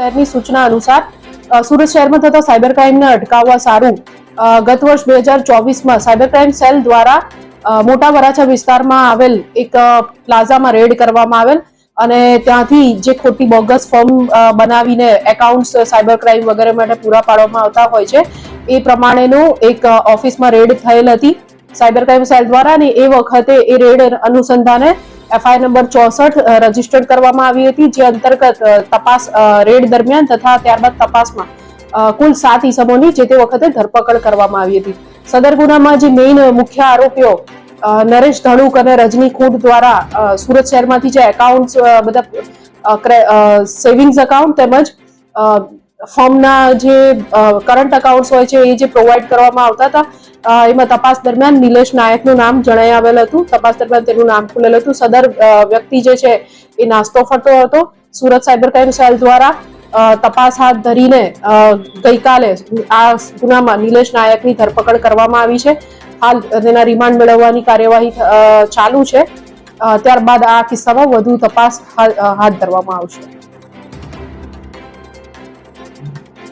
શહેરની સૂચના અનુસાર સુરત શહેરમાં થતા સાયબર ક્રાઇમને અટકાવવા સારું ગત વર્ષ 2024માં સાયબર ક્રાઇમ સેલ દ્વારા મોટા વરાછા વિસ્તારમાં આવેલ એક પ્લાઝામાં રેડ કરવામાં આવેલ અને ત્યાંથી જે ખોટી બોગસ ફોર્મ બનાવીને એકાઉન્ટ્સ સાયબર ક્રાઇમ વગેરે માટે પૂરા પાડવામાં આવતા હોય છે એ પ્રમાણેનું એક ઓફિસમાં રેડ થયેલ હતી સાયબર ક્રાઇમ સેલ દ્વારા અને એ વખતે એ રેડ અનુસંધાને એફઆઈઆર નંબર 64 રજીસ્ટર્ડ કરવામાં આવી હતી જે અંતર્ગત તપાસ રેડ દરમિયાન તથા ત્યારબાદ તપાસમાં કુલ 7 ઈસમોની જે તે વખતે ધરપકડ કરવામાં આવી હતી સદર ગુનામાં જે મેઇન મુખ્ય આરોપીઓ નરેશ ધડુક અને રજની ખૂંટ દ્વારા સુરત શહેરમાંથી જે એકાઉન્ટ્સ બધા સેવિંગ્સ એકાઉન્ટ તેમજ ફોર્મના જે કરંટ એકાઉન્ટ્સ હોય છે એ જે પ્રોવાઈડ કરવામાં આવતા હતા એમાં તપાસ દરમિયાન નિલેશ નાયકનું નામ જણાઈ આવેલ હતું તપાસ દરમિયાન તેનું નામ ખુલેલ હતું સદર વ્યક્તિ જે છે એ નાસ્તો ફરતો હતો સુરત સાયબર ક્રાઇમ સેલ દ્વારા તપાસ હાથ ધરીને ગઈકાલે આ ગુનામાં નિલેશ નાયકની ધરપકડ કરવામાં આવી છે હાલ તેના રિમાન્ડ મેળવવાની કાર્યવાહી ચાલુ છે ત્યારબાદ આ કિસ્સામાં વધુ તપાસ હાથ ધરવામાં આવશે